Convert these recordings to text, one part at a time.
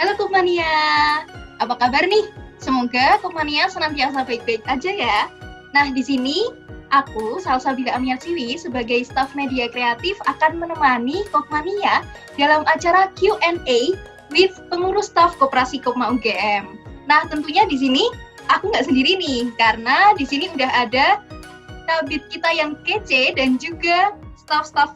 Halo Kopmania, apa kabar nih? Semoga Kopmania senantiasa baik-baik aja ya. Nah, di sini aku, Salsabila Amiatsiwi, sebagai staf media kreatif akan menemani Kopmania dalam acara Q&A with pengurus staf Koperasi Kopma UGM. Nah, tentunya di sini aku nggak sendiri nih, karena di sini udah ada kabit kita yang kece dan juga staf-staf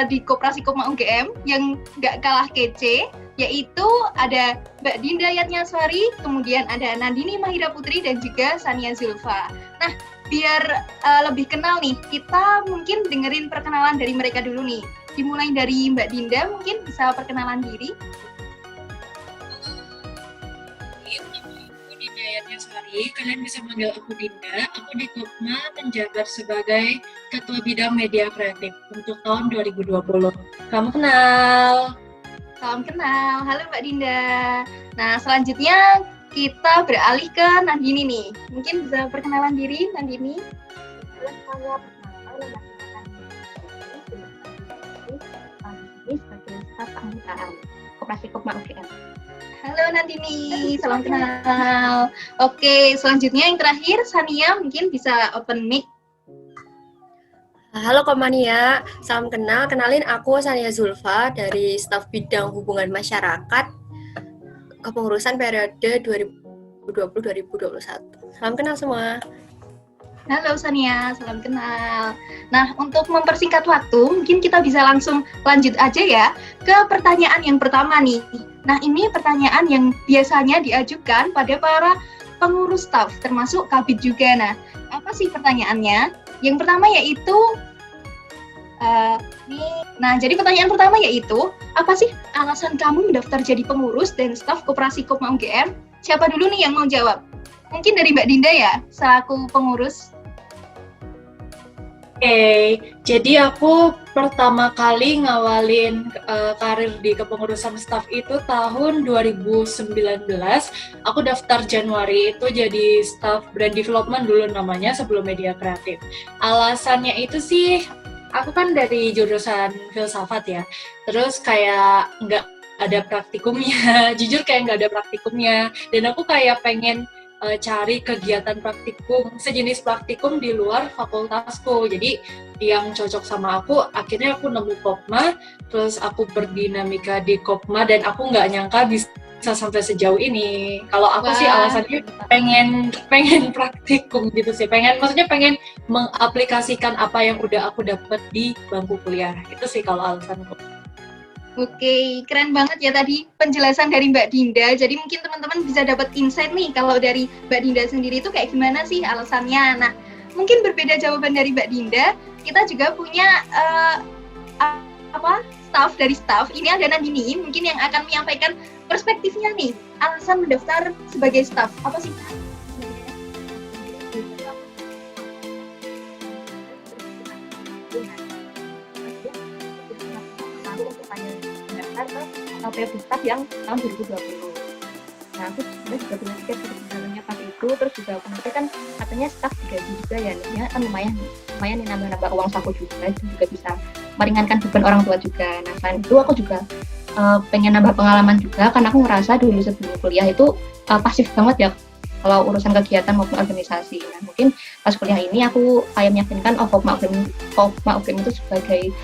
di Koperasi Kopma UGM yang nggak kalah kece, yaitu ada Mbak Dinda Yatnyaswari, kemudian ada Nandini Mahira Putri, dan juga Sania Zulfa. Nah, biar lebih kenal nih, kita mungkin dengerin perkenalan dari mereka dulu nih. Dimulai dari Mbak Dinda, mungkin bisa perkenalan diri. Aku Dinda Yatnyaswari, kalian bisa manggil aku Dinda. Aku di Kopma menjabat sebagai Ketua Bidang Media Kreatif untuk tahun 2020. Kamu kenal? Salam kenal, halo Mbak Dinda. Nah, selanjutnya kita beralih ke Nandini nih. Mungkin bisa perkenalan diri, Nandini. Halo semuanya, perkenalkan nama saya sebagai staf keanggotaan Koperasi Kopma UGM. Halo Nandini, salam kenal. Oke, selanjutnya yang terakhir, Sania mungkin bisa open mic. Halo Kopmania, salam kenal. Kenalin aku Sania Zulfa dari staf bidang hubungan masyarakat kepengurusan periode 2020-2021. Salam kenal semua. Halo Sania, salam kenal. Nah, untuk mempersingkat waktu, mungkin kita bisa langsung lanjut aja ya ke pertanyaan yang pertama nih. Nah, ini pertanyaan yang biasanya diajukan pada para pengurus staf, termasuk kabit juga. Nah, apa sih pertanyaannya? Yang pertama yaitu, jadi pertanyaan pertama yaitu, apa sih alasan kamu mendaftar jadi pengurus dan staf Koperasi Kopma UGM? Siapa dulu nih yang mau jawab? Mungkin dari Mbak Dinda ya, selaku pengurus. Oke, jadi aku pertama kali ngawalin karir di kepengurusan staf itu tahun 2019. Aku daftar Januari itu jadi staf brand development dulu namanya sebelum media kreatif. Alasannya itu sih, aku kan dari jurusan filsafat ya, terus kayak nggak ada praktikumnya, jujur kayak nggak ada praktikumnya, dan aku kayak pengen cari kegiatan praktikum, sejenis praktikum di luar fakultasku. Jadi yang cocok sama aku, akhirnya aku nemu Kopma, terus aku berdinamika di Kopma, dan aku nggak nyangka bisa sampai sejauh ini. Kalau aku sih alasannya pengen praktikum gitu sih, maksudnya pengen mengaplikasikan apa yang udah aku dapat di bangku kuliah. Itu sih kalau alasanku. Oke, keren banget ya tadi penjelasan dari Mbak Dinda. Jadi mungkin teman-teman bisa dapat insight nih kalau dari Mbak Dinda sendiri itu kayak gimana sih alasannya. Nah, mungkin berbeda jawaban dari Mbak Dinda. Kita juga punya staff dari staff. Ini ada Nandini, mungkin yang akan menyampaikan perspektifnya nih. Alasan mendaftar sebagai staff apa sih? PLB Staff yang tahun 2020. Nah, aku sebenarnya juga punya tiket sebenarnya pas itu, terus juga kemudian kan katanya staff digaji juga ya, kan lumayan nih nambah-nambah uang saku juga bisa meringankan beban orang tua juga. Nah, selain itu aku juga pengen nambah pengalaman juga, karena aku ngerasa dulu sebelum kuliah itu pasif banget ya kalau urusan kegiatan maupun organisasi. Nah, mungkin pas kuliah ini aku kayak meyakinkan Kopma UGM itu sebagai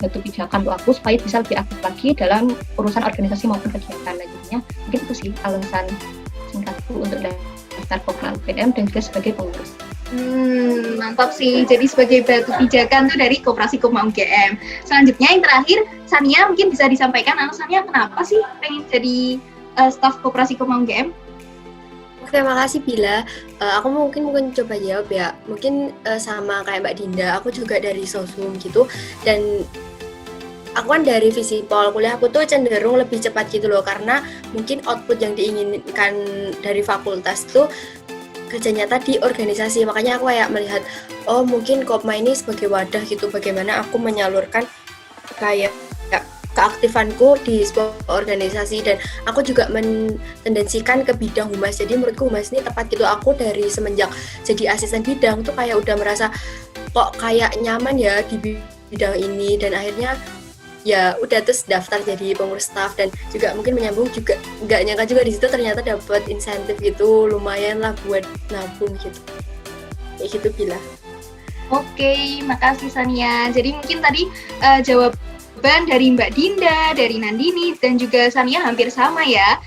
batu pijakan untuk aku supaya bisa lebih aktif lagi dalam urusan organisasi maupun kegiatan lainnya. Mungkin itu sih alasan singkatku untuk daftar Kopma UGM dan juga sebagai pengurus. Mantap sih, jadi sebagai batu pijakan tuh dari Koperasi Kopma UGM. Selanjutnya yang terakhir, Sania mungkin bisa disampaikan alasannya kenapa sih pengen jadi staf Koperasi Kopma UGM? Terima kasih Bila. Aku mungkin coba jawab ya. Mungkin sama kayak Mbak Dinda, aku juga dari Sosum gitu. Dan aku kan dari Visipol, kuliah aku tuh cenderung lebih cepat gitu loh. Karena mungkin output yang diinginkan dari fakultas tuh kerja nyata di organisasi. Makanya aku kayak melihat, oh mungkin Kopma ini sebagai wadah gitu. Bagaimana aku menyalurkan kayak keaktifanku di sebuah organisasi, dan aku juga mentendensikan ke bidang humas. Jadi menurutku humas ini tepat gitu. Aku dari semenjak jadi asisten bidang tuh kayak udah merasa kok kayak nyaman ya di bidang ini, dan akhirnya ya udah terus daftar jadi pengurus staff, dan juga mungkin menyambung juga nggak nyangka juga di situ ternyata dapat insentif gitu, lumayan lah buat nabung gitu. Kayak gitu Bila. Oke, makasih Sania. Jadi mungkin tadi jawaban dari Mbak Dinda, dari Nandini, dan juga Sania hampir sama ya.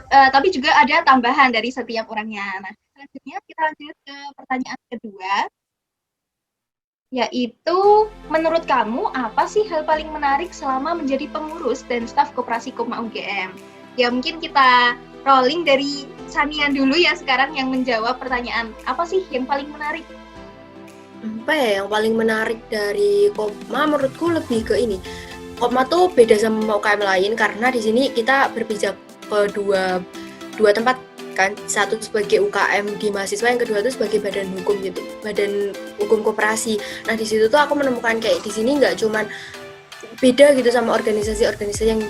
Tapi juga ada tambahan dari setiap orangnya. Nah, selanjutnya kita lanjut ke pertanyaan kedua, yaitu menurut kamu apa sih hal paling menarik selama menjadi pengurus dan staf Koperasi Kopma UGM? Ya mungkin kita rolling dari Sania dulu ya sekarang yang menjawab pertanyaan apa sih yang paling menarik? Apa ya yang paling menarik dari Kopma menurutku lebih ke ini. Kopma tuh beda sama UKM lain karena di sini kita berpijak ke dua tempat kan, satu sebagai UKM di mahasiswa, yang kedua tuh sebagai badan hukum gitu, badan hukum koperasi. Nah di situ tuh aku menemukan kayak di sini nggak cuman beda gitu sama organisasi-organisasi yang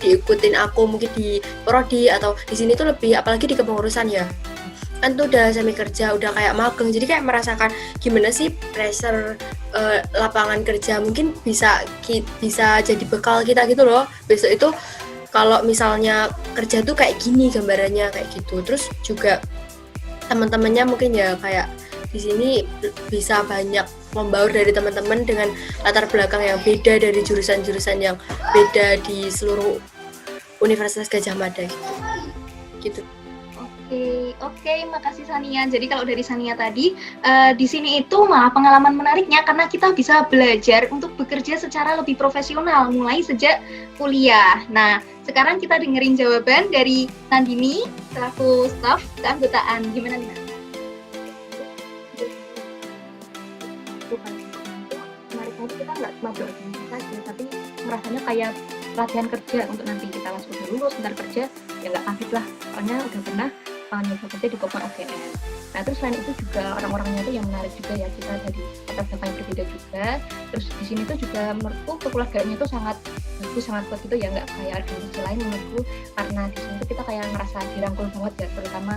diikutin aku mungkin di prodi atau di sini tuh lebih, apalagi di kepengurusan ya kan tuh udah semi kerja, udah kayak magang, jadi kayak merasakan gimana sih pressure lapangan kerja, mungkin bisa jadi bekal kita gitu loh besok itu kalau misalnya kerja tuh kayak gini gambarannya kayak gitu. Terus juga teman-temannya mungkin ya kayak di sini bisa banyak membaur dari teman-teman dengan latar belakang yang beda dari jurusan-jurusan yang beda di seluruh Universitas Gadjah Mada gitu. Oke, makasih Sania. Jadi kalau dari Sania tadi, di sini itu malah pengalaman menariknya karena kita bisa belajar untuk bekerja secara lebih profesional mulai sejak kuliah. Nah, sekarang kita dengerin jawaban dari Nandini selaku staf keanggotaan. Gimana nih? Menariknya itu kita nggak cuma berorganisasi saja, tapi merasanya kayak latihan kerja untuk nanti kita langsung lulus, bentar kerja, ya nggak kaget lah. Soalnya udah pernah nyoba kerja di Kopma UGM. Nah terus selain itu juga orang-orangnya tuh yang menarik juga ya, kita dari latar belakang yang berbeda juga. Terus di sini tuh juga menurutku kekeluargaannya tuh sangat bagus, sangat kuat gitu ya, nggak kayak organisasi lain menurutku, karena di sini tuh kita kayak ngerasa dirangkul banget ya, terutama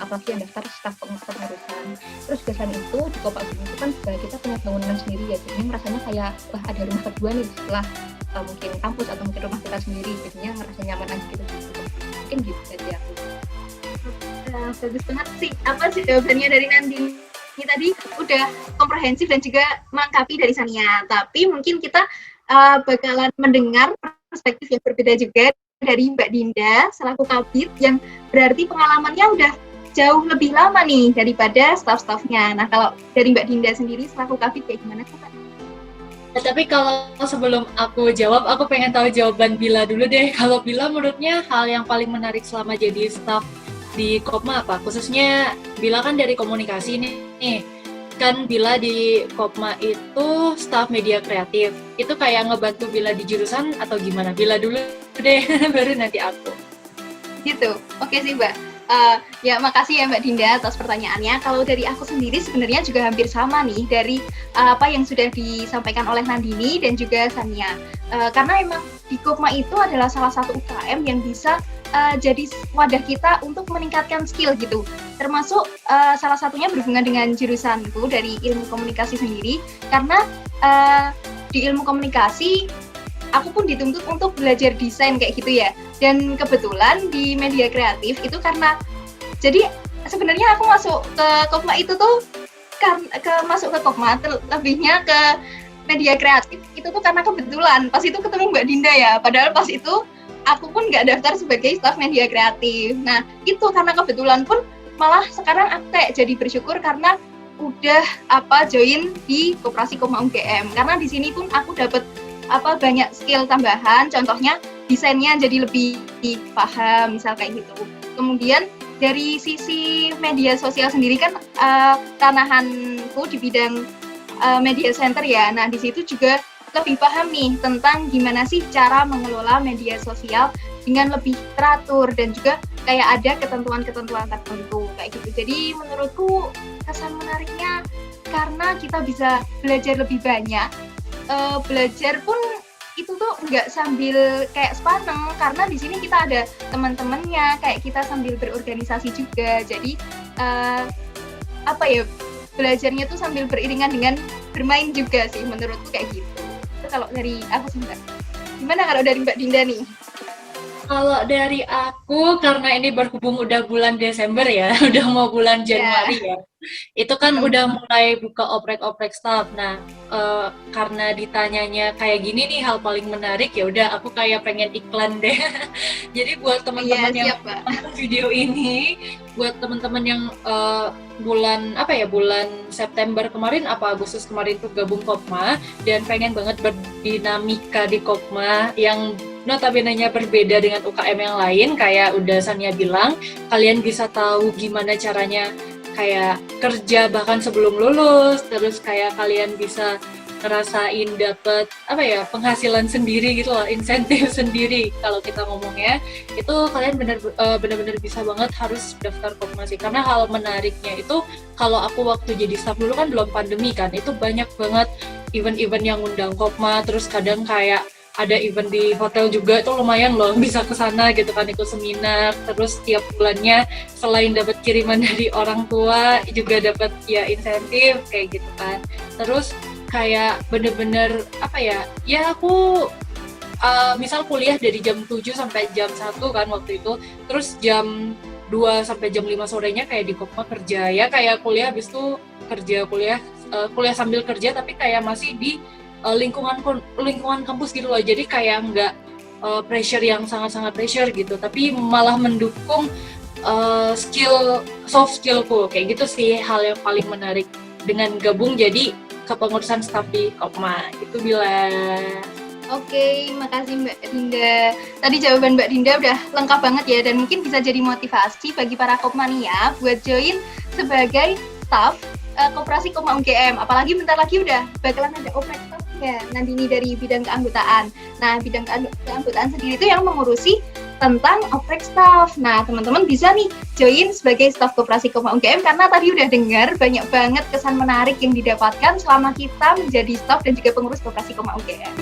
apalagi yang daftar staf pengurusan. Terus juga selain itu di Kopma UGM itu kan juga kita punya bangunan sendiri ya, jadi rasanya kayak wah ada rumah kedua nih setelah mungkin kampus atau mungkin rumah kita sendiri, jadinya ngerasa nyaman aja gitu. Mungkin gitu jadi aku. Bagus banget sih jawabannya dari Nandini. Ini tadi udah komprehensif dan juga melengkapi dari Sania. Tapi mungkin kita bakalan mendengar perspektif yang berbeda juga dari Mbak Dinda selaku Kabid yang berarti pengalamannya udah jauh lebih lama nih daripada staf-stafnya. Nah kalau dari Mbak Dinda sendiri selaku Kabid kayak gimana sih Mbak? Nah, tapi kalau sebelum aku jawab, aku pengen tahu jawaban Bila dulu deh. Kalau Bila menurutnya hal yang paling menarik selama jadi staf di Kopma apa? Khususnya Bila kan dari komunikasi nih. Kan Bila di Kopma itu staf media kreatif. Itu kayak ngebantu Bila di jurusan atau gimana? Bila dulu deh, baru nanti aku. Gitu. Oke sih Mbak. Ya makasih ya Mbak Dinda atas pertanyaannya. Kalau dari aku sendiri sebenarnya juga hampir sama nih dari apa yang sudah disampaikan oleh Nandini dan juga Sania. Karena emang di Kopma itu adalah salah satu UKM yang bisa jadi wadah kita untuk meningkatkan skill gitu. Termasuk salah satunya berhubungan dengan jurusanku dari ilmu komunikasi sendiri. Karena di ilmu komunikasi aku pun dituntut untuk belajar desain kayak gitu ya. Dan kebetulan di media kreatif itu karena jadi sebenarnya aku masuk ke Kopma itu tuh masuk ke Kopma lebihnya ke media kreatif itu tuh karena kebetulan pas itu ketemu Mbak Dinda ya. Padahal pas itu aku pun nggak daftar sebagai staf media kreatif. Nah itu karena kebetulan pun malah sekarang aku kayak jadi bersyukur karena udah join di Koperasi Kopma UGM. Karena di sini pun aku dapat banyak skill tambahan, contohnya desainnya jadi lebih paham misal kayak gitu. Kemudian dari sisi media sosial sendiri kan tanahanku di bidang media center ya. Nah di situ juga lebih paham nih tentang gimana sih cara mengelola media sosial dengan lebih teratur dan juga kayak ada ketentuan-ketentuan tertentu kayak gitu. Jadi menurutku kesan menariknya karena kita bisa belajar lebih banyak. Belajar pun itu tuh nggak sambil kayak sepaneng karena di sini kita ada teman-temannya, kayak kita sambil berorganisasi juga. Jadi belajarnya tuh sambil beriringan dengan bermain juga sih menurutku kayak gitu. kalau dari aku sih Mbak. Gimana kalau dari Mbak Dinda nih? Kalau dari aku, karena ini berhubung udah bulan Desember ya, udah mau bulan Januari ya, itu kan udah mulai buka oprek-oprek staff. Nah, karena ditanyanya kayak gini nih hal paling menarik, ya udah aku kayak pengen iklan deh. Jadi buat teman-teman yang Siap, Mbak. nonton video ini, buat teman-teman yang bulan September kemarin apa Agustus kemarin tuh gabung Kopma dan pengen banget berdinamika di Kopma yang notabene-nya berbeda dengan UKM yang lain, kayak udah Sania bilang, kalian bisa tahu gimana caranya kayak kerja bahkan sebelum lulus, terus kayak kalian bisa ngerasain dapet penghasilan sendiri gitu loh, insentif sendiri kalau kita ngomongnya, itu kalian benar-benar bisa banget harus daftar Kopma sih. Karena hal menariknya itu, kalau aku waktu jadi staff dulu kan belum pandemi kan, itu banyak banget event-event yang ngundang Kopma, terus kadang kayak ada event di hotel juga, itu lumayan loh bisa ke sana gitu kan, ikut seminar. Terus tiap bulannya selain dapat kiriman dari orang tua juga dapat ya insentif kayak gitu kan. Terus kayak bener-bener aku misal kuliah dari jam 7 sampai jam 1 kan waktu itu, terus jam 2 sampai jam 5 sorenya kayak di Kopma kerja, ya kayak kuliah habis itu kerja, kuliah sambil kerja, tapi kayak masih di lingkungan kampus gitu loh. Jadi kayak nggak pressure yang sangat-sangat pressure gitu, tapi malah mendukung soft skillku kayak gitu sih. Hal yang paling menarik dengan gabung jadi kepengurusan staf di Kopma itu. Bila Oke, makasih Mbak Dinda. Tadi jawaban Mbak Dinda udah lengkap banget ya, dan mungkin bisa jadi motivasi bagi para Kopmania buat join sebagai staf Koperasi Kopma UGM. Apalagi bentar lagi udah bakalan ada oprek staff ya nanti ini dari bidang keanggotaan. Nah, bidang keanggotaan sendiri itu yang mengurusi tentang oprek staff. Nah, teman-teman bisa nih join sebagai staf Koperasi Kopma UGM, karena tadi udah dengar banyak banget kesan menarik yang didapatkan selama kita menjadi staf dan juga pengurus Koperasi Kopma UGM.